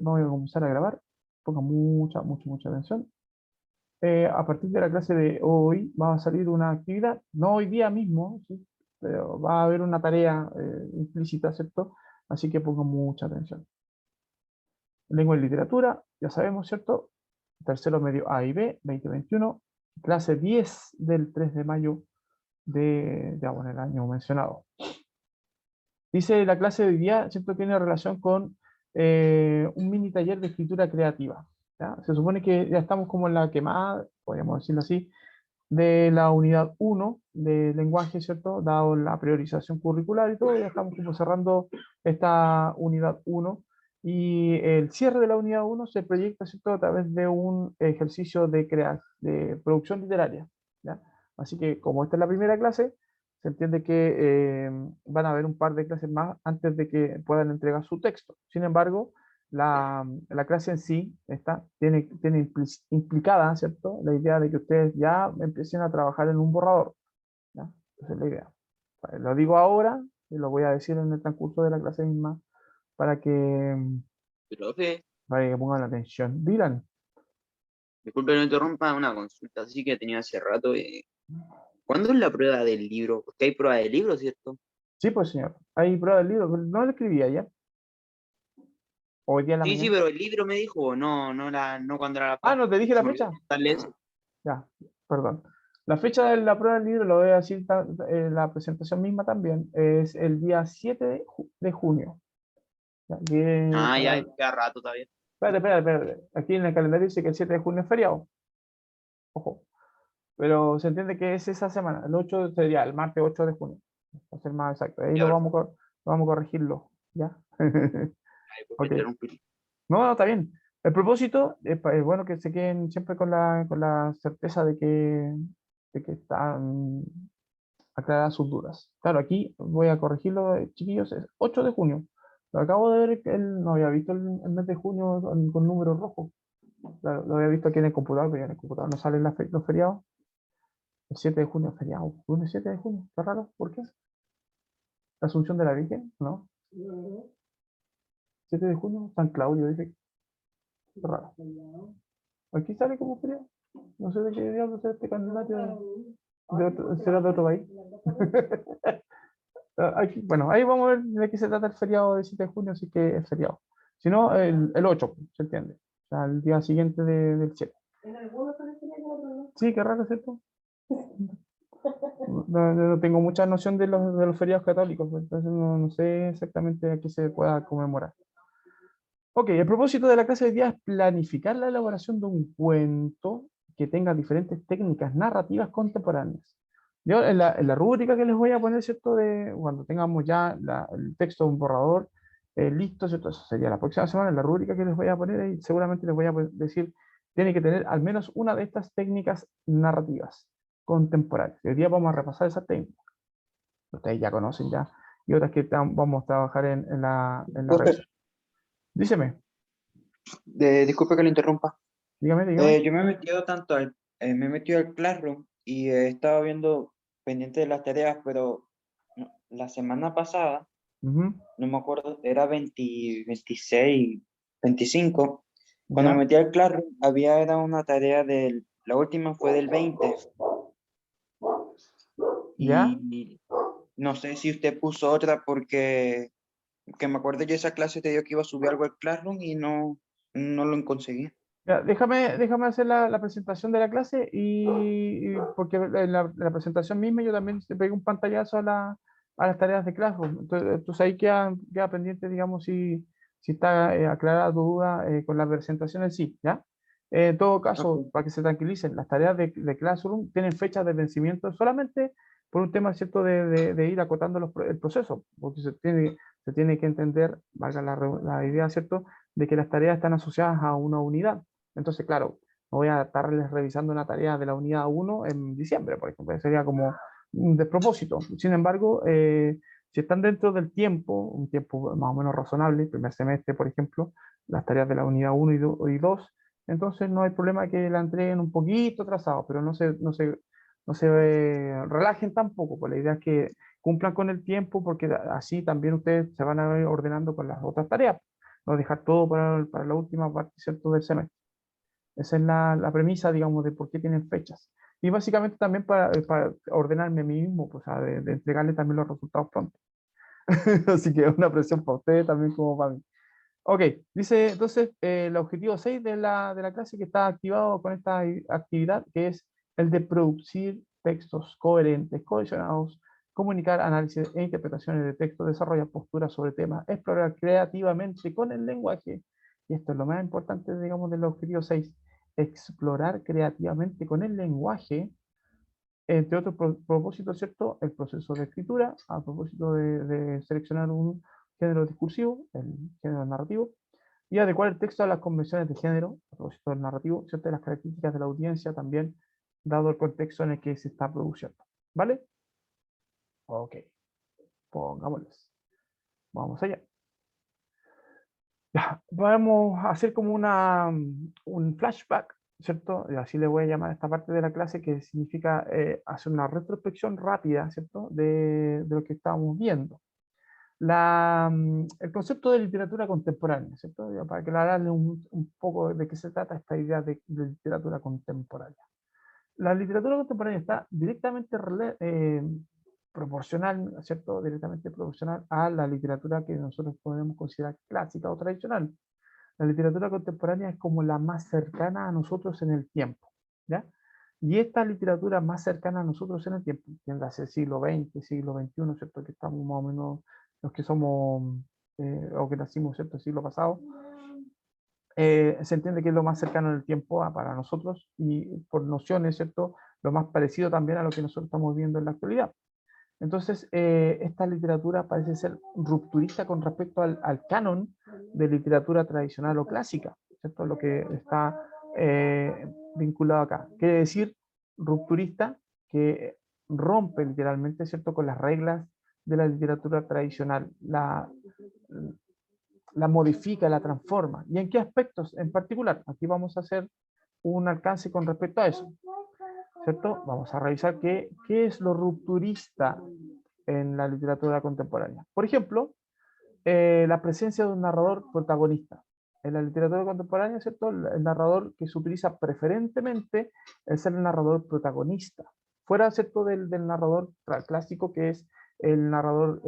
vamos a comenzar a grabar. Ponga mucha atención. A partir de la clase de hoy va a salir una actividad, no hoy día mismo, ¿sí? Pero va a haber una tarea implícita, ¿cierto? Así que ponga mucha atención. Lengua y literatura, ya sabemos, ¿cierto? Tercero medio A y B, 2021. Clase 10 del 3 de mayo bueno, el año mencionado. Dice la clase de hoy día, ¿cierto? Tiene relación con un mini taller de escritura creativa. ¿Ya? Se supone que ya estamos como en la quemada, podríamos decirlo así, de la unidad 1 de lenguaje, ¿cierto? Dado la priorización curricular y todo, ya estamos como cerrando esta unidad 1 y el cierre de la unidad 1 se proyecta, ¿cierto? A través de un ejercicio de producción literaria, ¿ya? Así que como esta es la primera clase, se entiende que van a haber un par de clases más antes de que puedan entregar su texto. Sin embargo, la clase en sí tiene implicada, ¿cierto? La idea de que ustedes ya empiecen a trabajar en un borrador, ¿ya? Esa es la idea. Lo digo ahora y lo voy a decir en el transcurso de la clase misma para que, Profe, para que pongan atención. Dylan, disculpe que no interrumpa, una consulta así que tenía hace rato. ¿Cuándo es la prueba del libro? Porque hay prueba del libro, ¿cierto? sí, pues señor, hay prueba del libro, no lo escribí ayer, hoy día en la Sí, sí, mañana. pero el libro me dijo, no cuando era la Ah, prueba. no te dije Se la me olvidó fecha. preguntarle eso. Ya, perdón. La fecha de la prueba del libro, lo voy a decir en la presentación misma también, es el día 7 de junio. Ya, Ah, ya, queda rato todavía. espérate. Aquí en el calendario dice que el 7 de junio es feriado. Ojo. Pero se entiende que es esa semana. El 8 sería el martes 8 de junio. Para ser más exacto. Ahí Ya, perfecto. lo vamos a corregirlo. ¿Ya? Ay, por Ok. interrumpir. No, está bien. El propósito es bueno que se queden siempre con la certeza de que están aclaradas sus dudas. Claro, aquí voy a corregirlo, chiquillos, es 8 de junio. Lo acabo de ver, que él no había visto el mes de junio con números rojos. Claro, lo había visto aquí en el computador, pero en el computador no salen los feriados. El 7 de junio es feriado. Lunes 7 de junio. Está raro. ¿Por qué? ¿La Asunción de la Virgen? ¿No? 7 de junio, San Claudio, dice. Está raro. Aquí sale como feriado. No sé de qué diablo será este candidato. ¿Será de otro país? Bueno, ahí vamos a ver de qué se trata el feriado del 7 de junio, así que es feriado. Si no, el 8, se entiende. O sea, el día siguiente del 7. Sí, qué raro, ¿cierto? No tengo mucha noción de los feriados católicos, pues, entonces no sé exactamente a qué se pueda conmemorar. Ok, el propósito de la clase de hoy día es planificar la elaboración de un cuento que tenga diferentes técnicas narrativas contemporáneas. Yo en la rúbrica que les voy a poner, ¿cierto? De cuando tengamos ya el texto, un borrador listo, ¿cierto? Eso sería la próxima semana, en la rúbrica que les voy a poner y seguramente les voy a decir, tiene que tener al menos una de estas técnicas narrativas contemporáneas. Hoy día vamos a repasar esa técnica. Ustedes ya conocen ya, y otras que vamos a trabajar en la Profe, revisión. Díceme, disculpe que lo interrumpa. dígame. Yo me he metido me he metido al Classroom y he estado viendo pendiente de las tareas, pero la semana pasada, Ujú. no me acuerdo, era 20, 26, 25. Cuando me ¿Ya? metí al Classroom, era una tarea la última fue del 20 ¿Ya? y no sé si usted puso otra porque que me acuerdo yo esa clase te dio que iba a subir algo al Classroom y no lo conseguí. Ya, déjame hacer la presentación de la clase porque en la presentación misma yo también te pegué un pantallazo a las tareas de Classroom. Entonces ahí queda pendiente, digamos, si está aclarada tu duda con la presentación en sí, ¿ya? En todo caso, Ok. para que se tranquilicen, las tareas de Classroom tienen fechas de vencimiento solamente por un tema, ¿cierto?, de ir acotando el proceso, porque se tiene que entender, valga la idea, ¿cierto?, de que las tareas están asociadas a una unidad. Entonces, claro, no voy a estarles revisando una tarea de la unidad 1 en diciembre, por ejemplo, sería como un despropósito. Sin embargo, si están dentro del tiempo, un tiempo más o menos razonable, primer semestre, por ejemplo, las tareas de la unidad 1 y 2, entonces no hay problema que la entreguen un poquito atrasado, pero no se relajen tampoco, pues la idea es que cumplan con el tiempo, porque así también ustedes se van a ir ordenando con las otras tareas. no dejar todo para la última parte, ¿cierto?, del semestre. Esa es la premisa, digamos, de por qué tienen fechas. Y básicamente también para ordenarme a mí mismo, pues, o sea, de entregarle también los resultados pronto. Así que es una presión para ustedes también como para mí. Ok, dice entonces el objetivo 6 de la clase que está activado con esta actividad, que es el de producir textos coherentes, cohesionados, comunicar análisis e interpretaciones de textos, desarrollar posturas sobre temas, explorar creativamente con el lenguaje, y esto es lo más importante, digamos, del objetivo 6, explorar creativamente con el lenguaje, entre otros propósitos, ¿cierto? El proceso de escritura, a propósito de seleccionar un género discursivo, el género narrativo, y adecuar el texto a las convenciones de género, a propósito del narrativo, ¿cierto? Las características de la audiencia también, dado el contexto en el que se está produciendo. ¿Vale? Ok, pongámosles. Vamos allá. Ya, vamos a hacer como un flashback, ¿cierto? Y así le voy a llamar a esta parte de la clase, que significa hacer una retrospección rápida, ¿cierto? De lo que estábamos viendo. El concepto de literatura contemporánea, ¿cierto? Ya, para aclararle un poco de qué se trata esta idea de literatura contemporánea. La literatura contemporánea está directamente proporcional, ¿cierto? Directamente proporcional a la literatura que nosotros podemos considerar clásica o tradicional. La literatura contemporánea es como la más cercana a nosotros en el tiempo, ¿ya? Y esta literatura más cercana a nosotros en el tiempo, tiende a ser siglo XX, siglo XXI, ¿cierto? Que estamos más o menos, los que somos, o que nacimos, ¿cierto? El siglo pasado, se entiende que es lo más cercano en el tiempo para nosotros y por nociones, ¿cierto? Lo más parecido también a lo que nosotros estamos viendo en la actualidad. Entonces, esta literatura parece ser rupturista con respecto al canon de literatura tradicional o clásica, ¿cierto? Lo que está vinculado acá. Quiere decir rupturista que rompe literalmente, ¿cierto?, con las reglas de la literatura tradicional, la modifica, la transforma. ¿Y en qué aspectos en particular? Aquí vamos a hacer un alcance con respecto a eso, ¿cierto? Vamos a revisar qué es lo rupturista en la literatura contemporánea. Por ejemplo, la presencia de un narrador protagonista. En la literatura contemporánea, ¿cierto? El narrador que se utiliza preferentemente es el narrador protagonista. Fuera, ¿cierto?, del narrador clásico, que es el narrador,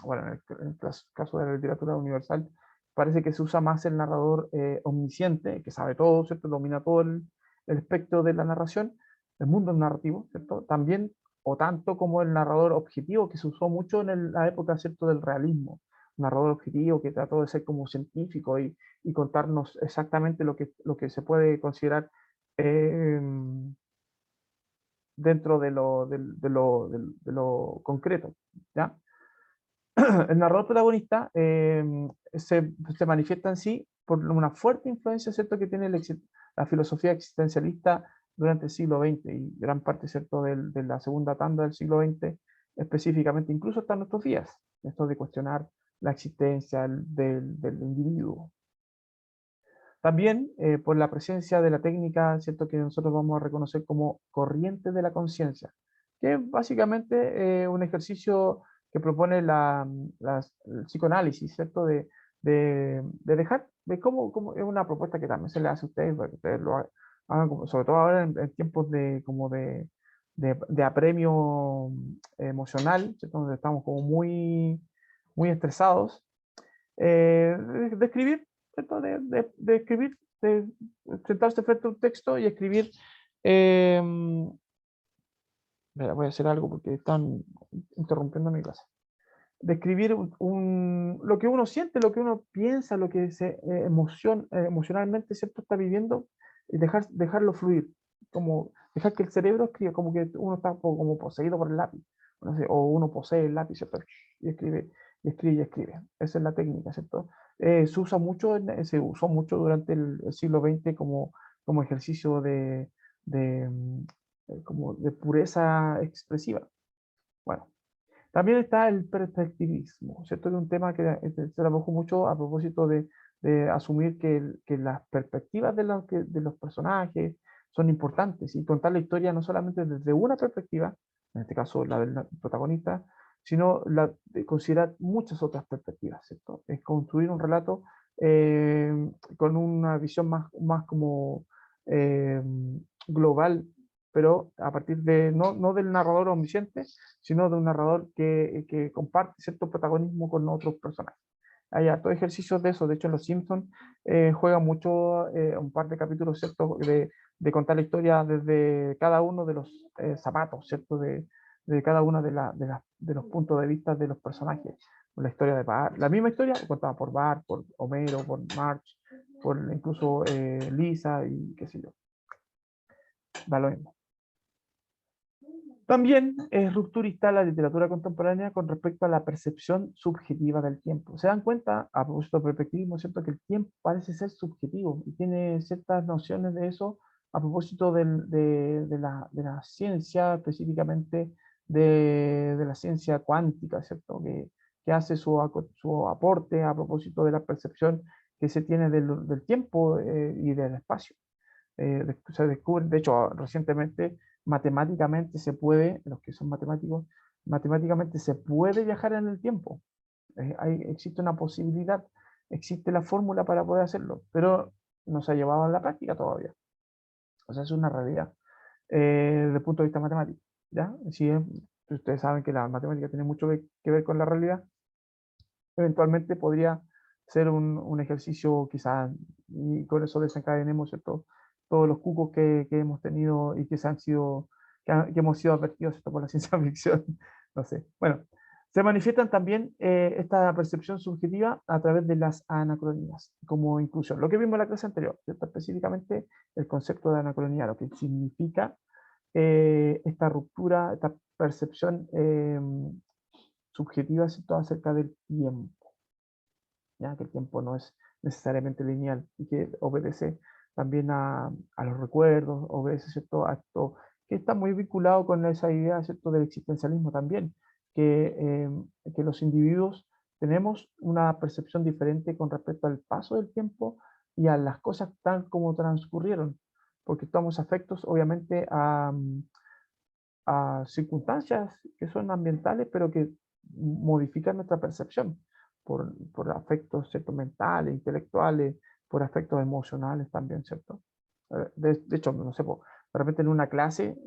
bueno, en el caso de la literatura universal, parece que se usa más el narrador omnisciente, que sabe todo, ¿cierto? Domina todo el espectro de la narración, el mundo narrativo, ¿cierto? También, o tanto como el narrador objetivo, que se usó mucho en la época, ¿cierto?, del realismo. Un narrador objetivo que trató de ser como científico y contarnos exactamente lo que se puede considerar eh, dentro de lo concreto, ¿ya? El narrador protagonista se manifiesta en sí por una fuerte influencia, ¿cierto?, que tiene la filosofía existencialista durante el siglo XX y gran parte, ¿cierto?, de la segunda tanda del siglo XX, específicamente, incluso hasta nuestros días, esto de cuestionar la existencia del individuo. También por la presencia de la técnica, ¿cierto?, que nosotros vamos a reconocer como corriente de la conciencia, que es básicamente un ejercicio que propone el psicoanálisis, ¿cierto?, de dejar, de cómo es una propuesta que también se le hace a ustedes, para que ustedes lo hagan, sobre todo ahora en tiempos de apremio emocional, ¿cierto?, donde estamos como muy estresados, de escribir, ¿cierto? De escribir, de sentarse frente a un texto y escribir. eh, Mira, voy a hacer algo porque están interrumpiendo mi clase. De escribir lo que uno siente, lo que uno piensa, lo que emocionalmente, ¿cierto?, está viviendo, y dejarlo fluir, como dejar que el cerebro escriba, como que uno está como poseído por el lápiz, no sé, o uno posee el lápiz, ¿cierto?, y escribe, y escribe, y escribe. Esa es la técnica, ¿cierto? Se usó mucho durante el siglo XX como ejercicio como de pureza expresiva. Bueno, también está el perspectivismo, ¿cierto? Que es un tema que se trabajó mucho a propósito de asumir que las perspectivas de los personajes son importantes y contar la historia no solamente desde una perspectiva, en este caso la del protagonista, sino de considerar muchas otras perspectivas, ¿cierto? Es construir un relato con una visión más como eh, global, pero a partir de, no del narrador omnisciente, sino de un narrador que comparte cierto protagonismo con otros personajes. Hay hartos ejercicios de eso. De hecho, en Los Simpsons juegan mucho un par de capítulos, ¿cierto? De contar la historia desde cada uno de los zapatos, ¿cierto? De cada uno de los puntos de vista de los personajes. La historia de Bart, la misma historia contada por Bart, por Homero, por Marge, por incluso Lisa y qué sé yo. Da lo mismo. También es rupturista la literatura contemporánea con respecto a la percepción subjetiva del tiempo. Se dan cuenta, a propósito de perspectivismo, ¿cierto?, que el tiempo parece ser subjetivo y tiene ciertas nociones de eso a propósito de la ciencia, específicamente de la ciencia cuántica, ¿cierto?, que hace su aporte a propósito de la percepción que se tiene del tiempo y del espacio. Se descubre, de hecho, recientemente, matemáticamente se puede, los que son matemáticos, matemáticamente se puede viajar en el tiempo. Existe una posibilidad, existe la fórmula para poder hacerlo, pero no se ha llevado a la práctica todavía. O sea, es una realidad desde el punto de vista matemático. ¿Ya? Si ustedes saben que la matemática tiene mucho que ver con la realidad, eventualmente podría ser un ejercicio quizás, y con eso desencadenemos, ¿cierto?, todos los cucos que hemos tenido y que, se han sido, que hemos sido advertidos, ¿cierto?, por la ciencia ficción. No sé. Bueno, se manifiestan también esta percepción subjetiva a través de las anacronías, como inclusión. Lo que vimos en la clase anterior, ¿cierto? Específicamente el concepto de anacronía, lo que significa esta ruptura, esta percepción subjetiva, ¿cierto?, acerca del tiempo. ¿Ya? Que el tiempo no es necesariamente lineal y que obedece también a los recuerdos, obedece cierto acto que está muy vinculado con esa idea, ¿cierto?, del existencialismo también, que los individuos tenemos una percepción diferente con respecto al paso del tiempo y a las cosas tal como transcurrieron, porque estamos afectos obviamente a circunstancias que son ambientales, pero que modifican nuestra percepción por afectos, ¿cierto?, mentales, intelectuales, por afectos emocionales también, ¿cierto? De hecho, no sé, de repente en una clase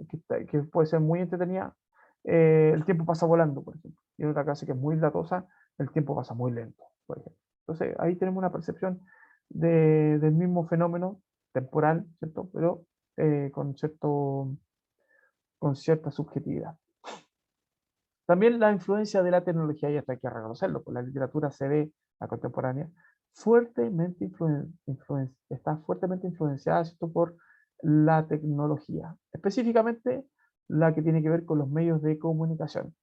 que puede ser muy entretenida, el tiempo pasa volando, por ejemplo. Y en otra clase que es muy latosa, el tiempo pasa muy lento, por ejemplo. Entonces, ahí tenemos una percepción del mismo fenómeno temporal, ¿cierto? Pero con cierta subjetividad. También la influencia de la tecnología, y esto hay que reconocerlo, pues la literatura se ve, la contemporánea, está fuertemente influenciada, ¿cierto?, por la tecnología, específicamente la que tiene que ver con los medios de comunicación.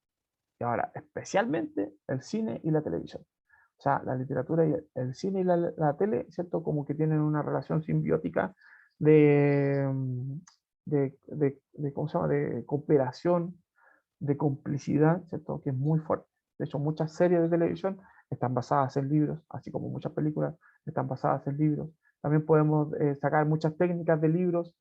Y ahora, especialmente el cine y la televisión. O sea, la literatura y el cine y la tele, ¿cierto?, como que tienen una relación simbiótica de, ¿cómo se llama?, de cooperación, de complicidad, ¿cierto?, que es muy fuerte. De hecho, muchas series de televisión están basadas en libros, así como muchas películas están basadas en libros. También podemos sacar muchas técnicas de libros,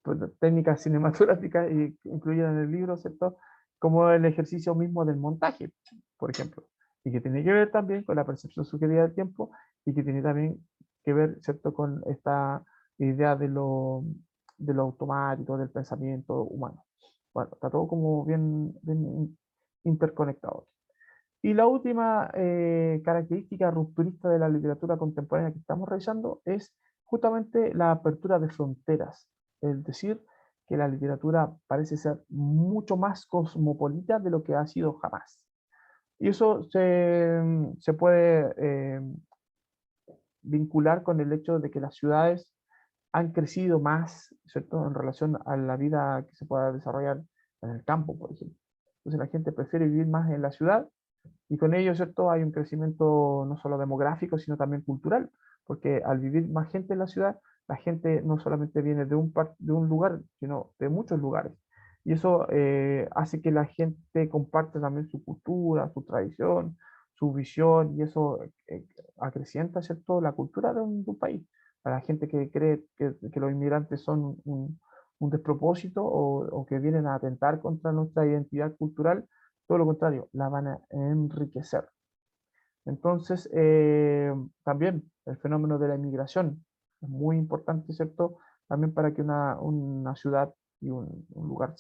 pues, técnicas cinematográficas incluidas en el libro, ¿cierto?, como el ejercicio mismo del montaje, por ejemplo, y que tiene que ver también con la percepción subjetiva del tiempo y que tiene también que ver, ¿cierto?, con esta idea de lo automático, del pensamiento humano. Bueno, está todo como bien interconectado. Y la última característica rupturista de la literatura contemporánea que estamos revisando es justamente la apertura de fronteras. Es decir, que la literatura parece ser mucho más cosmopolita de lo que ha sido jamás. Y eso se puede vincular con el hecho de que las ciudades han crecido más, ¿cierto?, en relación a la vida que se pueda desarrollar en el campo, por ejemplo. Entonces la gente prefiere vivir más en la ciudad y con ello, ¿cierto?, hay un crecimiento no solo demográfico, sino también cultural, porque al vivir más gente en la ciudad, la gente no solamente viene de un lugar, sino de muchos lugares. Y eso hace que la gente comparte también su cultura, su tradición, su visión, y eso acrecienta, ¿cierto?, la cultura de un país. Para la gente que cree que los inmigrantes son un despropósito o que vienen a atentar contra nuestra identidad cultural, todo lo contrario, la van a enriquecer. Entonces, también el fenómeno de la inmigración es muy importante, ¿cierto? También para que una ciudad y un lugar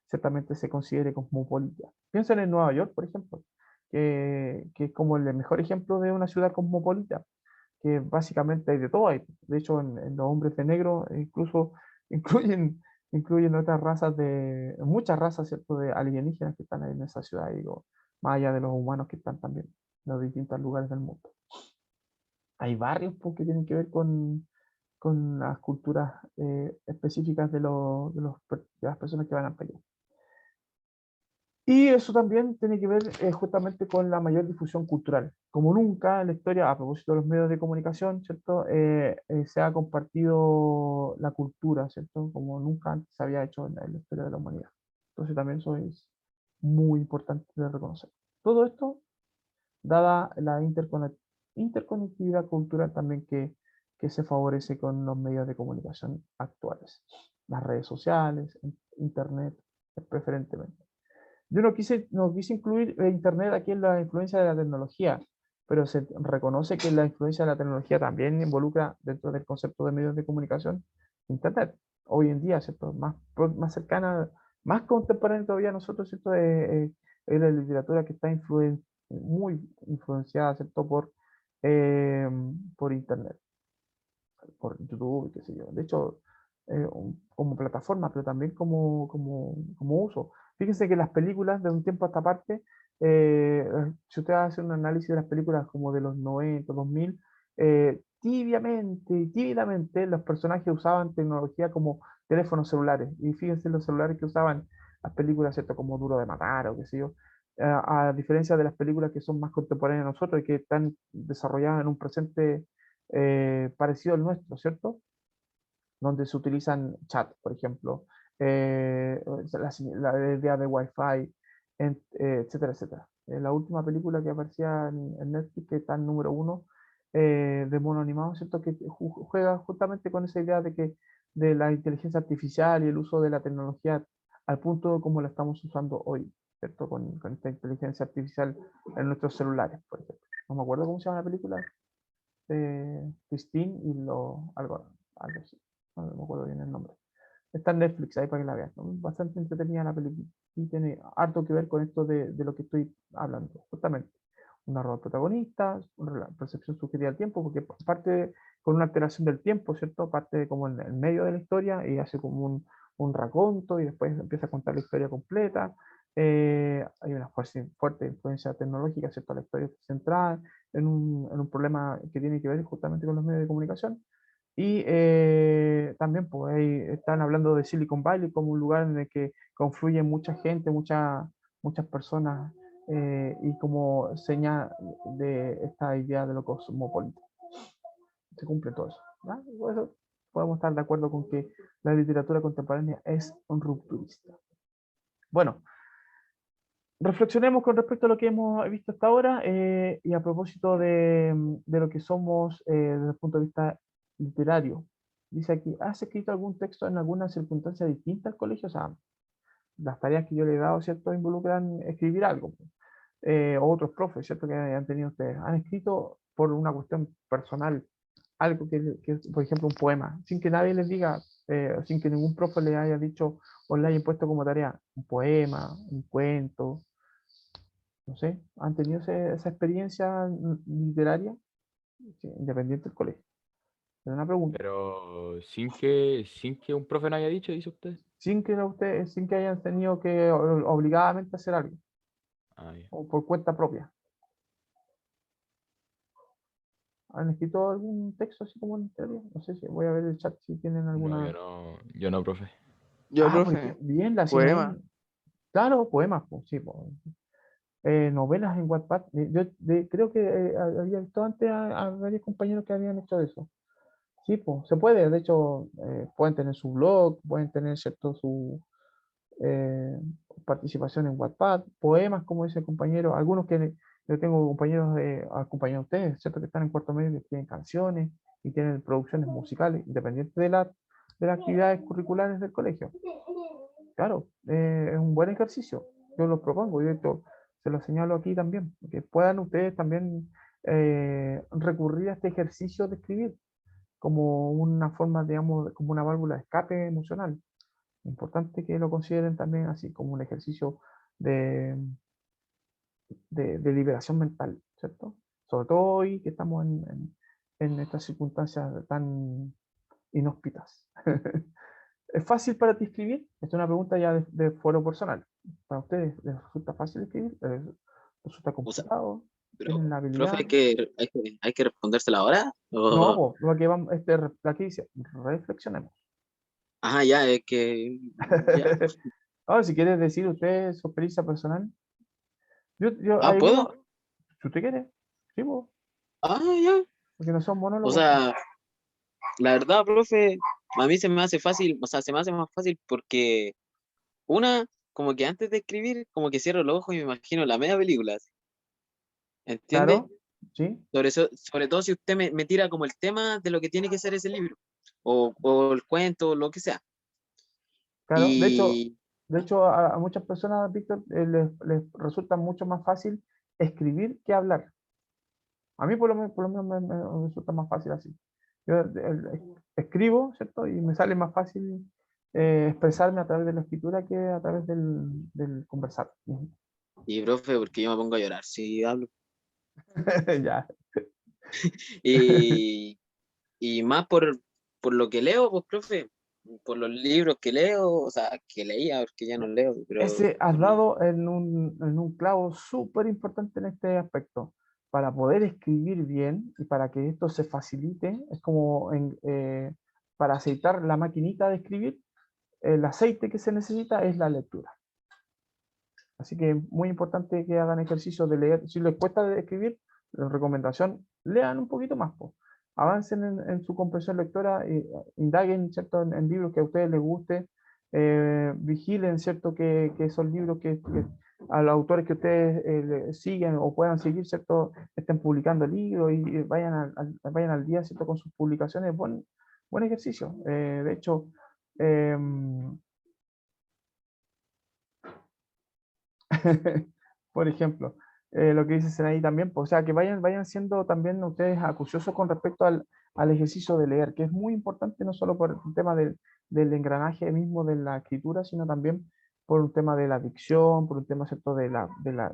ciertamente se considere cosmopolita. Piensen en Nueva York, por ejemplo, que es como el mejor ejemplo de una ciudad cosmopolita, que básicamente hay de todo ahí. De hecho, en los hombres de negro incluso incluyen otras razas muchas razas, ¿cierto? De alienígenas que están ahí en esa ciudad, digo, más allá de los humanos que están también en los distintos lugares del mundo. Hay barrios pues, que tienen que ver con las culturas específicas de las personas que van a allá. Y eso también tiene que ver justamente con la mayor difusión cultural. Como nunca en la historia, a propósito de los medios de comunicación, ¿cierto? Se ha compartido la cultura, ¿cierto? Como nunca antes se había hecho en la historia de la humanidad. Entonces también eso es muy importante de reconocer. Todo esto, dada la interconectividad cultural también que se favorece con los medios de comunicación actuales. Las redes sociales, internet, preferentemente. Yo no quise incluir Internet aquí en la influencia de la tecnología, pero se reconoce que la influencia de la tecnología también involucra dentro del concepto de medios de comunicación Internet. Hoy en día, ¿cierto? Más cercana, más contemporánea todavía a nosotros, ¿cierto? Es la literatura que está muy influenciada, ¿cierto? Eh, por Internet, por YouTube, qué sé yo. De hecho, como plataforma, pero también como uso. Fíjense que las películas de un tiempo a esta parte, si usted hace un análisis de las películas como de los 90, 2000, tímidamente los personajes usaban tecnología como teléfonos celulares. Y fíjense los celulares que usaban las películas, ¿cierto? Como Duro de Matar o qué sé yo. A diferencia de las películas que son más contemporáneas a nosotros y que están desarrolladas en un presente parecido al nuestro, ¿cierto? Donde se utilizan chat, por ejemplo, la idea de Wi-Fi, etcétera, etcétera. La última película que aparecía en Netflix, que está en número uno, de mono animado, ¿cierto? Que juega justamente con esa idea de la inteligencia artificial y el uso de la tecnología al punto como la estamos usando hoy, ¿cierto? Con esta inteligencia artificial en nuestros celulares, por ejemplo. No me acuerdo cómo se llama la película, Christine y algo así. No me acuerdo bien el nombre. Está en Netflix, ahí para que la vean. ¿No? Bastante entretenida la película y tiene harto que ver con esto de lo que estoy hablando, justamente. Un narrador protagonista, una percepción subjetiva del tiempo, porque parte con una alteración del tiempo, ¿cierto? Parte como en el medio de la historia y hace como un raconto y después empieza a contar la historia completa. Hay una fuerte influencia tecnológica, ¿cierto? La historia está centrada en un problema que tiene que ver justamente con los medios de comunicación. Y también pues, ahí están hablando de Silicon Valley como un lugar en el que confluye mucha gente, muchas personas y como señal de esta idea de lo cosmopolita. Se cumple todo eso. ¿Ya? Y por eso podemos estar de acuerdo con que la literatura contemporánea es un rupturista. Bueno, reflexionemos con respecto a lo que hemos visto hasta ahora y a propósito de lo que somos desde el punto de vista literario. Dice aquí, ¿has escrito algún texto en alguna circunstancia distinta al colegio? O sea, las tareas que yo le he dado, ¿cierto? Involucran escribir algo. O otros profes, ¿cierto? Que han tenido ustedes. Han escrito por una cuestión personal algo por ejemplo, un poema, sin que nadie les diga, sin que ningún profe le haya dicho o le haya impuesto como tarea un poema, un cuento, no sé, ¿han tenido esa experiencia literaria? Sí, independiente del colegio. Es una pregunta. Pero sin que un profe no haya dicho, dice usted. Sin que hayan tenido que obligadamente hacer algo, Ah, ya. o por cuenta propia. ¿Han escrito algún texto así como literario? No sé si voy a ver el chat si tienen No, alguna. yo no, profe. Yo, Por profe, ejemplo, bien, la poema. Simón. Claro, poemas, pues, sí, pues. Novelas en Wattpad. Yo creo que había visto antes a varios compañeros que habían hecho eso. Sí, pues, se puede. De hecho, pueden tener su blog, pueden tener, ¿cierto? Su eh, participación en Wattpad, poemas, como dice el compañero. Algunos que yo tengo compañeros de ustedes, ¿cierto? Que están en cuarto medio, que tienen canciones y tienen producciones musicales, independientes de las actividades curriculares del colegio. Claro, es un buen ejercicio. yo lo propongo, y de hecho se lo señalo aquí también, que puedan ustedes también recurrir a este ejercicio de escribir como una forma, digamos, como una válvula de escape emocional. Importante que lo consideren también así como un ejercicio de, de liberación mental, ¿cierto? Sobre todo hoy que estamos en estas circunstancias tan inhóspitas. ¿Es fácil para ti escribir? Esta es una pregunta ya de foro personal. ¿Para ustedes les resulta fácil escribir? ¿Les resulta O sea, complicado? pero, ¿Tienen la profe, habilidad? hay que respondérsela ahora. No, O, pues, lo que vamos, aquí dice, reflexionemos. ya, es que, ya. Ahora, si quieres decir usted su experiencia personal, Ah, hay ¿puedo? algunos, si usted quiere, sí, pues, Ya. porque no son O monólogos. sea, la verdad, profe, a mí se me hace fácil, o sea, se me hace más fácil porque una, como que antes de escribir, como que cierro los ojos y me imagino la media película, así, ¿entiende? Claro, sí, Sobre todo si usted me tira como el tema de lo que tiene que ser ese libro, o el cuento, lo que sea. claro. Y, De hecho a muchas personas, Víctor, les resulta mucho más fácil escribir que hablar. A mí por lo menos me resulta más fácil así. Yo escribo, ¿cierto? Y me sale más fácil expresarme a través de la escritura que a través del conversar. y profe, porque yo me pongo a llorar si hablo. Ya. Y, y más por lo que leo, pues, profe, por los libros que leo, o sea, que leía, porque ya no leo, pero Ese has dado en un clavo súper importante en este aspecto. Para poder escribir bien y para que esto se facilite, es como para aceitar la maquinita de escribir, el aceite que se necesita es la lectura. Así que es muy importante que hagan ejercicio de leer. Si les cuesta de escribir, la recomendación, lean un poquito más. Po. Avancen en su comprensión lectora, indaguen, ¿cierto? En libros que a ustedes les guste, vigilen, ¿cierto? Que esos libros que a los autores que ustedes siguen o puedan seguir, ¿cierto? Estén publicando libros y vayan vayan al día, ¿cierto? Con sus publicaciones. Buen ejercicio. De hecho, por ejemplo, lo que dicen ahí también, pues, o sea, que vayan siendo también ustedes acuciosos con respecto al ejercicio de leer, que es muy importante no solo por el tema del engranaje mismo de la escritura, sino también por un tema de la dicción, por un tema, ¿cierto?, del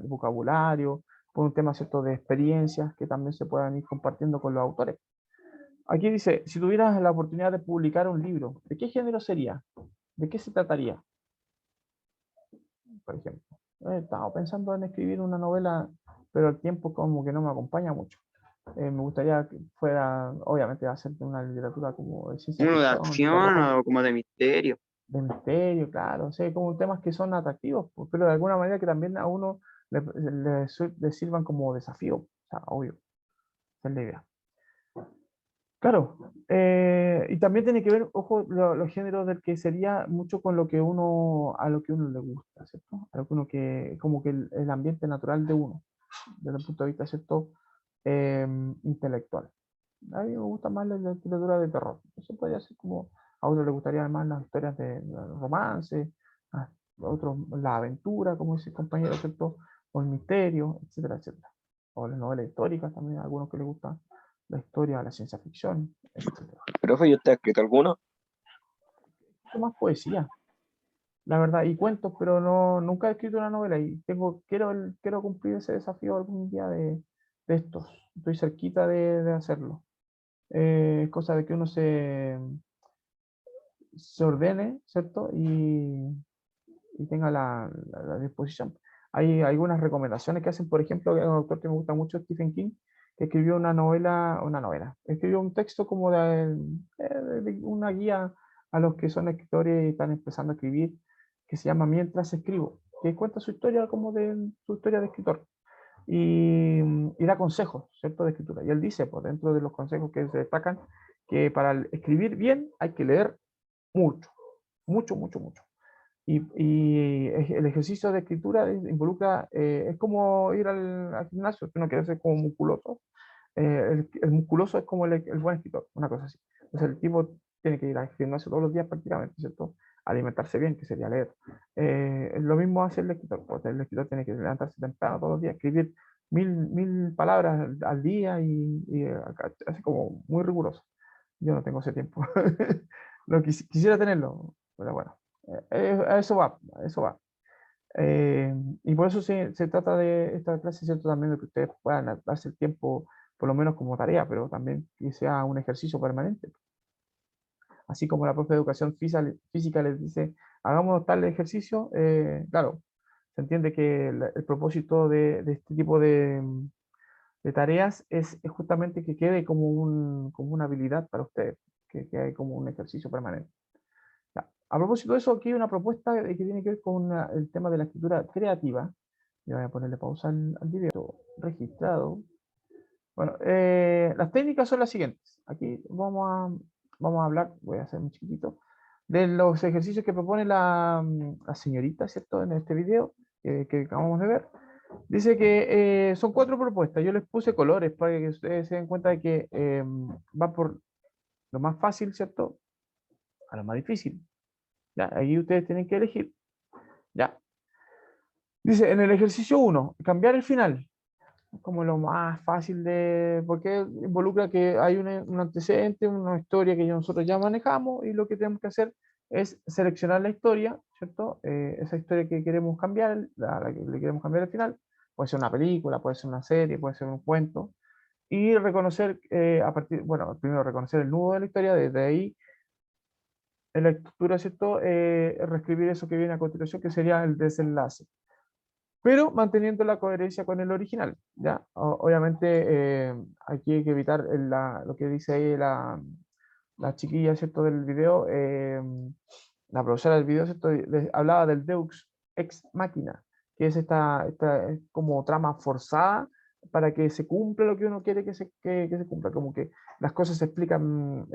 vocabulario, por un tema, ¿cierto?, de experiencias que también se puedan ir compartiendo con los autores. Aquí dice, si tuvieras la oportunidad de publicar un libro, ¿de qué género sería? ¿De qué se trataría, por ejemplo? Estaba pensando en escribir una novela, pero el tiempo como que no me acompaña mucho. Me gustaría que fuera, obviamente, hacer una literatura como de ciencia Uno de ficción, acción terror, o como de misterio. de misterio, claro, o sea, como temas que son atractivos, pues, pero de alguna manera que también a uno le sirvan como desafío, o sea, obvio, esa es la idea. Claro, y también tiene que ver, ojo, los géneros del que sería mucho con lo que a lo que uno le gusta, ¿cierto? A lo que uno como que el ambiente natural de uno, desde el punto de vista, ¿cierto? Intelectual. A mí me gusta más la literatura de terror. Eso podría ser como, a uno le gustaría más las historias de romance, a otros la aventura, como dice el compañero, ¿cierto? O el misterio, etcétera, etcétera. O las novelas históricas también, a algunos que les gusta la historia, la ciencia ficción, etcétera. Profe, ¿y usted ha escrito alguno? Mucho más poesía, la verdad, y cuentos, pero no, nunca he escrito una novela y quiero cumplir ese desafío algún día de estos. Estoy cerquita de hacerlo. Es cosa de que uno se ordene, ¿cierto? Y tenga la disposición. Hay algunas recomendaciones que hacen, por ejemplo, un autor que me gusta mucho, Stephen King, que escribió escribió un texto como de una guía a los que son escritores y están empezando a escribir, que se llama Mientras escribo, que cuenta su historia como de su historia de escritor y da consejos, ¿cierto?, de escritura. Y él dice, pues dentro de los consejos que se destacan, que para escribir bien hay que leer mucho, mucho, mucho, mucho. Y el ejercicio de escritura involucra, es como ir al gimnasio, si uno quiere ser como musculoso. El musculoso es como el buen escritor, una cosa así. Entonces el tipo tiene que ir al gimnasio todos los días prácticamente, ¿cierto? alimentarse bien, que sería leer. Lo mismo hace el escritor, pues el escritor tiene que levantarse temprano todos los días, escribir mil palabras al día y así como muy riguroso. Yo no tengo ese tiempo. Quisiera tenerlo, pero bueno, a eso va, a eso va. Y por eso se trata de esta clase, ¿cierto? También de que ustedes puedan darse el tiempo, por lo menos como tarea, pero también que sea un ejercicio permanente. Así como la profe de educación física les dice, hagamos tal ejercicio, claro, se entiende que el propósito de este tipo de tareas es justamente que quede como una habilidad para ustedes, que quede como un ejercicio permanente. Ya. A propósito de eso, aquí hay una propuesta que tiene que ver con el tema de la escritura creativa. Ya voy a ponerle pausa al video registrado. Bueno, las técnicas son las siguientes. Aquí vamos a hablar, voy a hacer muy chiquitito, de los ejercicios que propone la señorita, ¿cierto? En este video que acabamos de ver. Dice que son 4 propuestas. Yo les puse colores para que ustedes se den cuenta de que va por lo más fácil, ¿cierto? A lo más difícil. ¿Ya? Ahí ustedes tienen que elegir. ¿Ya? Dice, en el ejercicio 1, cambiar el final. Como lo más fácil porque involucra que hay un antecedente, una historia que nosotros ya manejamos y lo que tenemos que hacer es seleccionar la historia, ¿cierto? Esa historia que queremos cambiar, la que le queremos cambiar al final, puede ser una película, puede ser una serie, puede ser un cuento, y reconocer bueno, primero reconocer el nudo de la historia, desde ahí en la estructura, ¿cierto? Reescribir eso que viene a continuación, que sería el desenlace, pero manteniendo la coherencia con el original, ¿ya? Obviamente aquí hay que evitar lo que dice ahí la chiquilla, ¿cierto? Del video, la profesora del video, ¿cierto? Hablaba del Deus ex machina, que es esta como trama forzada para que se cumpla lo que uno quiere que se cumpla, como que las cosas se explican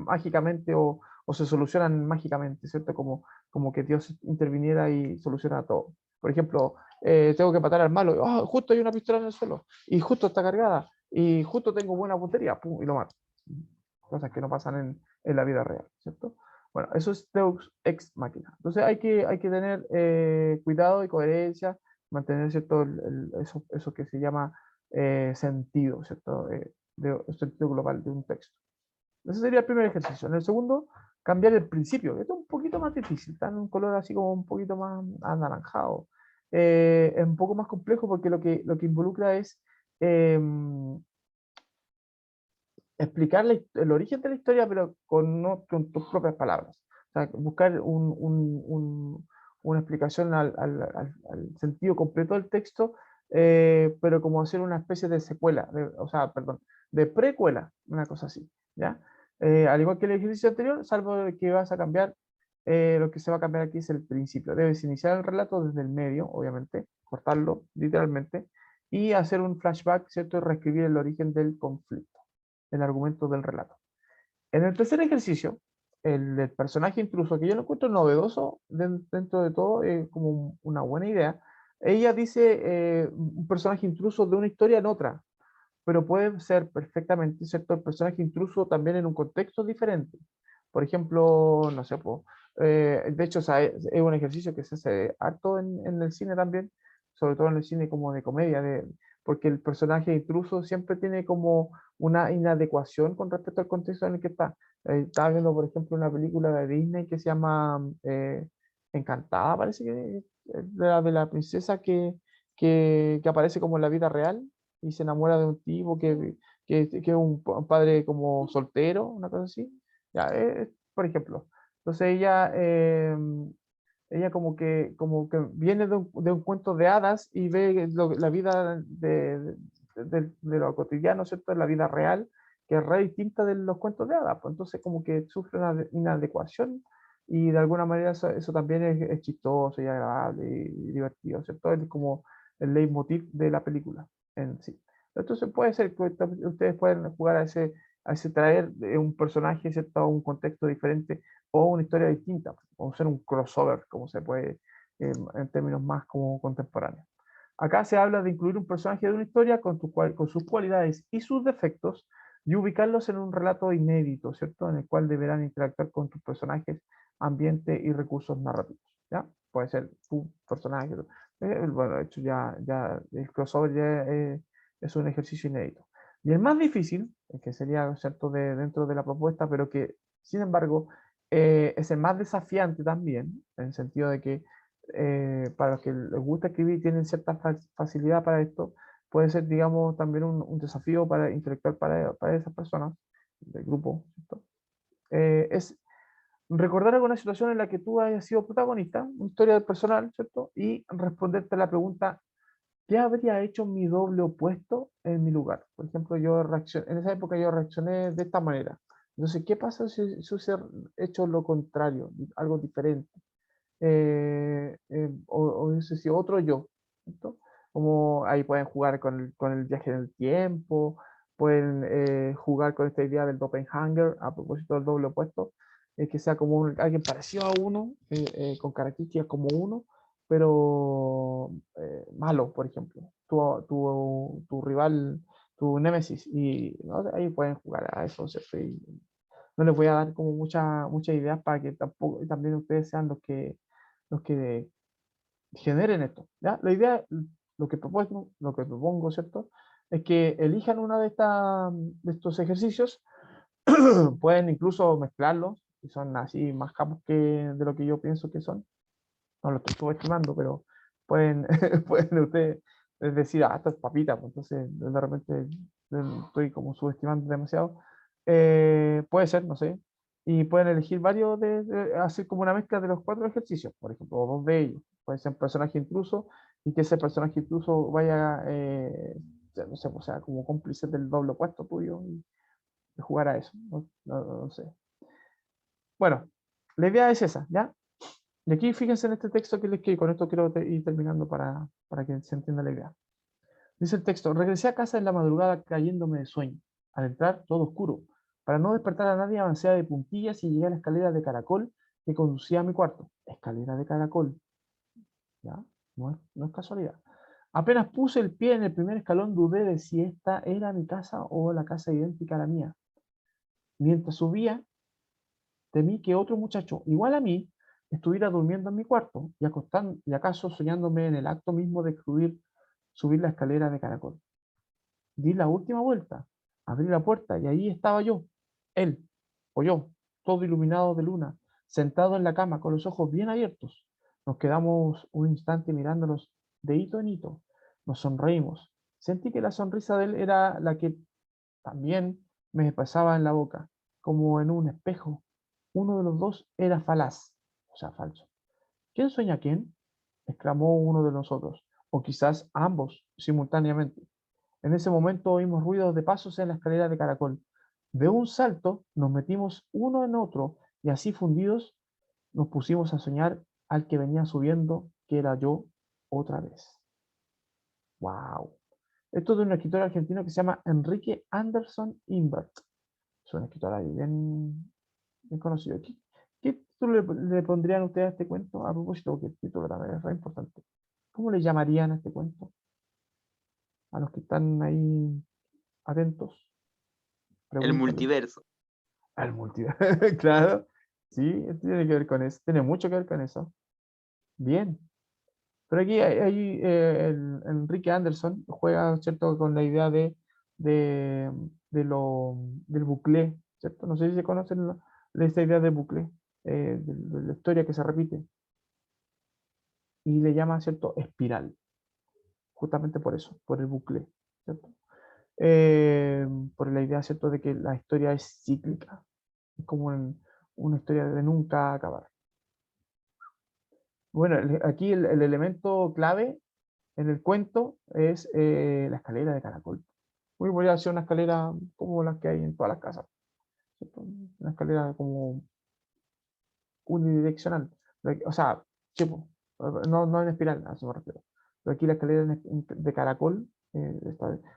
mágicamente o se solucionan mágicamente, ¿cierto? Como que Dios interviniera y soluciona todo. Por ejemplo, tengo que matar al malo, oh, justo hay una pistola en el suelo, y justo está cargada, y justo tengo buena puntería, pum, y lo mato. Cosas que no pasan en la vida real, ¿cierto? Bueno, eso es Deus ex machina. Entonces hay que tener cuidado y coherencia, mantener, ¿cierto? Eso que se llama sentido, ¿cierto? Sentido global de un texto. Ese sería el primer ejercicio. En el segundo, cambiar el principio. Esto es un poquito más difícil, está en un color así como un poquito más anaranjado. Es un poco más complejo porque lo que involucra es explicar el origen de la historia, pero con tus propias palabras. O sea, buscar una explicación al sentido completo del texto, pero como hacer una especie de secuela, o sea, perdón, de precuela, una cosa así, ¿ya? Al igual que el ejercicio anterior, salvo que vas a cambiar, lo que se va a cambiar aquí es el principio. Debes iniciar el relato desde el medio, obviamente, cortarlo literalmente, y hacer un flashback, ¿cierto? Y reescribir el origen del conflicto, el argumento del relato. En el tercer ejercicio, el del personaje intruso, que yo lo encuentro novedoso dentro de todo, como una buena idea, ella dice un personaje intruso de una historia en otra, pero puede ser perfectamente, ¿cierto? El personaje intruso también en un contexto diferente. Por ejemplo, no sé, de hecho, o sea, es un ejercicio que se hace harto en el cine también, sobre todo en el cine como de comedia, porque el personaje intruso siempre tiene como una inadecuación con respecto al contexto en el que está. Estaba viendo, por ejemplo, una película de Disney que se llama Encantada, parece que de la princesa que aparece como en la vida real y se enamora de un tipo que es un padre como soltero, una cosa así. Ya, por ejemplo. Entonces ella como que viene de un cuento de hadas y ve la vida de lo cotidiano, ¿cierto? De la vida real, que es re distinta de los cuentos de hadas. Pues entonces como que sufre una inadecuación y de alguna manera eso también es chistoso y agradable y divertido, ¿cierto? Es como el leitmotiv de la película en sí. Entonces puede ser que ustedes pueden jugar a ese traer un personaje, ¿cierto? A un contexto diferente o una historia distinta, o ser un crossover, como se puede en términos más como contemporáneos. Acá se habla de incluir un personaje de una historia con sus cualidades y sus defectos, y ubicarlos en un relato inédito, ¿cierto? En el cual deberán interactuar con tus personajes, ambiente y recursos narrativos, ¿ya? Puede ser tu personaje. Bueno, de hecho ya el crossover ya es un ejercicio inédito. Y el más difícil, el que sería, ¿cierto?, dentro de la propuesta, pero que, sin embargo, es el más desafiante también, en el sentido de que para los que les gusta escribir y tienen cierta facilidad para esto, puede ser, digamos, también un desafío para intelectual para esas personas del grupo, ¿cierto? Es recordar alguna situación en la que tú hayas sido protagonista, una historia personal, ¿cierto? Y responderte la pregunta, ¿qué habría hecho mi doble opuesto en mi lugar? Por ejemplo, en esa época yo reaccioné de esta manera. Entonces, ¿qué pasa si hubiese hecho lo contrario, algo diferente? O no sé si otro yo, ¿cierto? Como ahí pueden jugar con el viaje en el tiempo, pueden jugar con esta idea del doppelganger, a propósito del doble opuesto, que sea como alguien parecido a uno, con características como uno, pero malo, por ejemplo, tu rival, tu némesis, y ¿no? Ahí pueden jugar a eso, ¿cierto? Y no les voy a dar como muchas ideas para que tampoco, también ustedes sean los que generen esto, ¿ya? La idea, lo que propongo, ¿cierto? Es que elijan una de estos ejercicios, pueden incluso mezclarlos, si son así más capos de lo que yo pienso que son, no lo estoy subestimando, pero pueden, pueden ustedes decir, esto es papita, pues entonces de repente estoy como subestimando demasiado. Puede ser, no sé. Y pueden elegir varios, hacer como una mezcla de los 4 ejercicios, por ejemplo, o 2 de ellos. Puede ser un personaje intruso y que ese personaje intruso vaya, ya no sé, o sea, como cómplice del doble opuesto tuyo y jugar a eso. No sé. Bueno, la idea es esa, ¿ya? Y aquí fíjense en este texto que les escribí, con esto quiero ir terminando para que se entienda la idea. Dice el texto, regresé a casa en la madrugada cayéndome de sueño. Al entrar, todo oscuro. Para no despertar a nadie, avancé de puntillas y llegué a la escalera de caracol que conducía a mi cuarto. Escalera de caracol. ¿Ya? No es casualidad. Apenas puse el pie en el primer escalón, dudé de si esta era mi casa o la casa idéntica a la mía. Mientras subía, temí que otro muchacho, igual a mí, estuviera durmiendo en mi cuarto y acaso soñándome en el acto mismo de subir la escalera de caracol. Di la última vuelta, abrí la puerta y ahí estaba yo, él, o yo, todo iluminado de luna, sentado en la cama con los ojos bien abiertos. Nos quedamos un instante mirándonos de hito en hito. Nos sonreímos. Sentí que la sonrisa de él era la que también me pasaba en la boca, como en un espejo. Uno de los dos era falaz, o sea, falso. ¿Quién sueña quién?, exclamó uno de nosotros, o quizás ambos simultáneamente. En ese momento oímos ruidos de pasos en la escalera de caracol. De un salto nos metimos uno en otro y así fundidos nos pusimos a soñar al que venía subiendo, que era yo otra vez. ¡Wow! Esto es de un escritor argentino que se llama Enrique Anderson Imbert. Es un escritor ahí bien conocido. ¿Qué título le pondrían ustedes a este cuento? A propósito, que el título también es re importante. ¿Cómo le llamarían a este cuento? A los que están ahí atentos, El pregúntenle. multiverso. Al multiverso, claro. Sí, esto tiene que ver con eso. Tiene mucho que ver con eso. Bien. Pero aquí Enrique Anderson juega, ¿cierto?, con la idea de, del bucle, ¿cierto? No sé si se conocen esta idea de bucle, de la historia que se repite, y le llama, ¿cierto?, espiral, justamente por eso, por el bucle, ¿cierto? Eh, por la idea, ¿cierto?, de que la historia es cíclica, es como una historia de nunca acabar. Bueno, aquí el elemento clave en el cuento es la escalera de caracol. Muy voy a hacer una escalera como las que hay en todas las casas, ¿cierto? Una escalera como unidireccional. O sea, tipo, no en espiral, a eso me refiero. Pero aquí la escalera de caracol,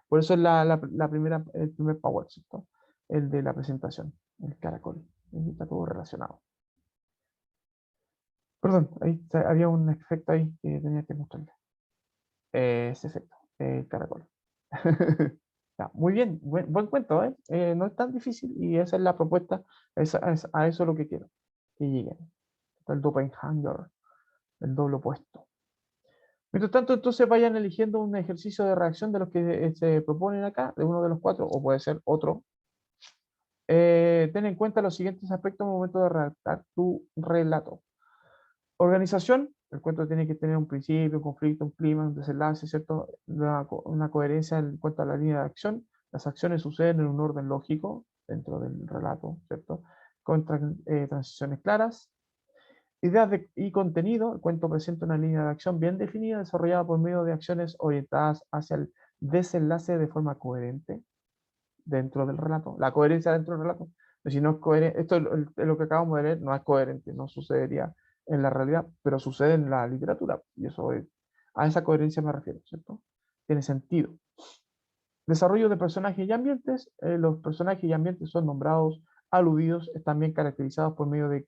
por eso es la primera, el primer power, ¿cierto? El de la presentación, el caracol. Ahí está todo relacionado. Perdón, ahí había un efecto ahí que tenía que mostrarle. Ese efecto, el caracol. Ya, muy bien, buen cuento, ¿eh? No es tan difícil y esa es la propuesta, a eso es lo que quiero, que lleguen. Está el doppelganger, el doble opuesto. Mientras tanto, entonces vayan eligiendo un ejercicio de reacción de los que se proponen acá, de uno de los cuatro, o puede ser otro. Ten en cuenta los siguientes aspectos al momento de redactar tu relato. Organización, el cuento tiene que tener un principio, un conflicto, un clima, un desenlace, ¿cierto? Una coherencia en cuanto a la línea de acción. Las acciones suceden en un orden lógico dentro del relato, ¿cierto? Con transiciones claras. Ideas y contenido, el cuento presenta una línea de acción bien definida, desarrollada por medio de acciones orientadas hacia el desenlace de forma coherente dentro del relato. La coherencia dentro del relato. Pero si no es coherente, esto es lo que acabamos de leer, no es coherente, no sucedería en la realidad, pero sucede en la literatura. Y eso es, a esa coherencia me refiero, ¿cierto? Tiene sentido. Desarrollo de personajes y ambientes. Los personajes y ambientes son nombrados, aludidos, están bien caracterizados por medio de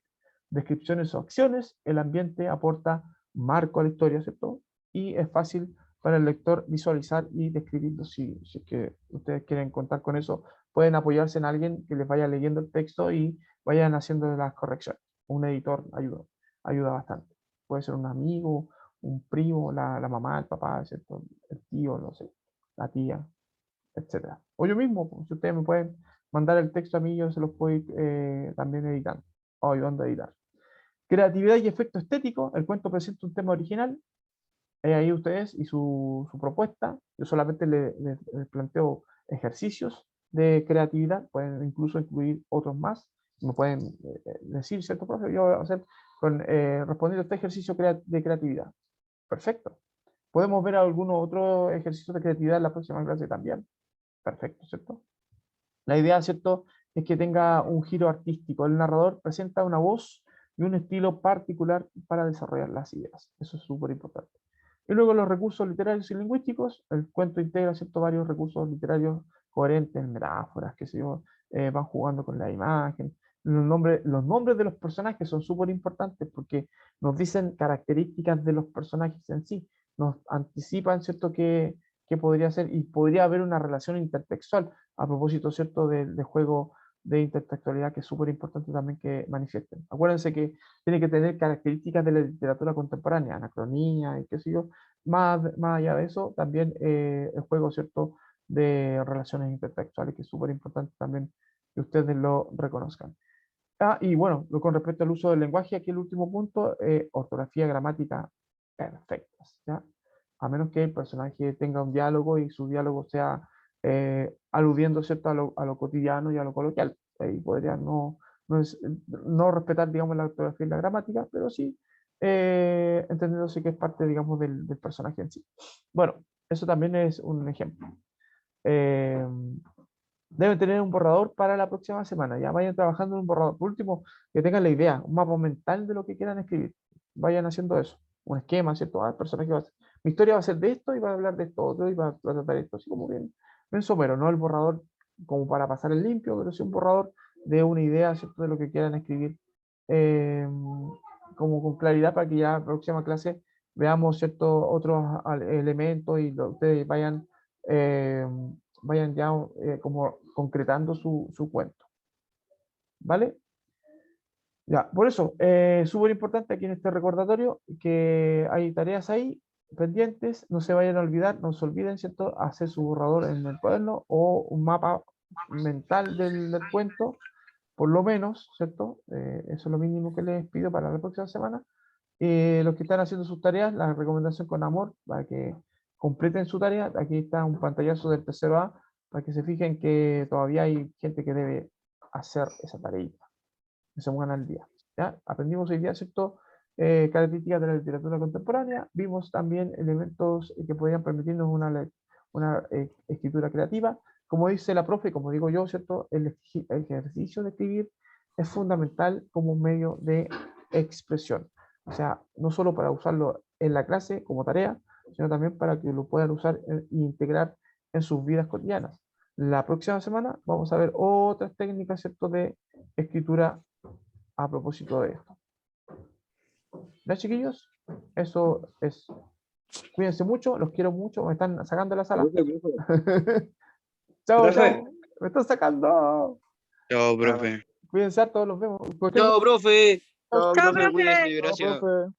descripciones o acciones. El ambiente aporta marco a la historia, ¿cierto? Y es fácil para el lector visualizar y describirlo. Si es que ustedes quieren contar con eso, pueden apoyarse en alguien que les vaya leyendo el texto y vayan haciendo las correcciones. Un editor ayuda bastante. Puede ser un amigo, un primo, la mamá, el papá, ¿cierto? El tío, no sé, la tía, etcétera. O yo mismo, pues, si ustedes me pueden mandar el texto a mí, yo se los puedo ir también editando o ayudando a editar. Creatividad y efecto estético. El cuento presenta un tema original. Ahí ustedes y su propuesta. Yo solamente les planteo ejercicios de creatividad. Pueden incluso incluir otros más. Me pueden decir, ¿cierto, profe? Yo voy a hacer respondiendo a este ejercicio de creatividad. Perfecto. Podemos ver algunos otros ejercicios de creatividad en la próxima clase también. Perfecto, ¿cierto? La idea, ¿cierto?, es que tenga un giro artístico. El narrador presenta una voz y un estilo particular para desarrollar las ideas. Eso es súper importante. Y luego los recursos literarios y lingüísticos. El cuento integra, ¿cierto?, varios recursos literarios coherentes, metáforas, qué sé yo, van jugando con la imagen. Los nombres de los personajes son súper importantes porque nos dicen características de los personajes en sí. Nos anticipan, ¿cierto?, qué podría ser y podría haber una relación intertextual a propósito, ¿cierto?, de juego de intertextualidad que es súper importante también que manifiesten. Acuérdense que tiene que tener características de la literatura contemporánea, anacronía y qué sé yo. Más allá de eso, también el juego, ¿cierto?, de relaciones intertextuales, que es súper importante también que ustedes lo reconozcan. Y bueno, con respecto al uso del lenguaje, aquí el último punto, ortografía, gramática, perfectas, ¿ya? A menos que el personaje tenga un diálogo y su diálogo sea aludiendo, ¿cierto?, a lo cotidiano y a lo coloquial. Ahí podría no respetar, digamos, la ortografía y la gramática, pero sí entendiéndose que es parte, digamos, del personaje en sí. Bueno, eso también es un ejemplo. Eh, Deben tener un borrador para la próxima semana. Ya vayan trabajando en un borrador. Por último, que tengan la idea, un mapa mental de lo que quieran escribir. Vayan haciendo eso. Un esquema, ¿cierto? El personaje va a ser. Mi historia va a ser de esto y va a hablar de esto otro y va a tratar esto. Así como bien somero, no el borrador como para pasar el limpio, pero sí un borrador de una idea, ¿cierto? De lo que quieran escribir. Como con claridad para que ya la próxima clase veamos, ¿cierto? Otros elementos y ustedes vayan ya como concretando su cuento. ¿Vale? Ya, por eso, súper importante aquí en este recordatorio que hay tareas ahí pendientes, no se vayan a olvidar, no se olviden, ¿cierto?, hacer su borrador en el cuaderno o un mapa mental del cuento, por lo menos, ¿cierto? Eso es lo mínimo que les pido para la próxima semana. Los que están haciendo sus tareas, la recomendación con amor para que completen su tarea. Aquí está un pantallazo del tercero A para que se fijen que todavía hay gente que debe hacer esa tarea. Que se pongan al día. ¿Ya? Aprendimos hoy día, ¿cierto? Características de la literatura contemporánea. Vimos también elementos que podrían permitirnos una escritura creativa. Como dice la profe, como digo yo, ¿cierto? El ejercicio de escribir es fundamental como un medio de expresión. O sea, no solo para usarlo en la clase como tarea, sino también para que lo puedan usar e integrar en sus vidas cotidianas. La próxima semana vamos a ver otras técnicas, ¿cierto?, de escritura a propósito de esto. ¿Ya, chiquillos? Eso es. Cuídense mucho, los quiero mucho, me están sacando de la sala. Profe, Chao, Profe. chao. Me están sacando. Chao, profe. Cuídense, todos los vemos. Chao, profe. Chao, Chao, profe, cuídese, profe. gracias. profe.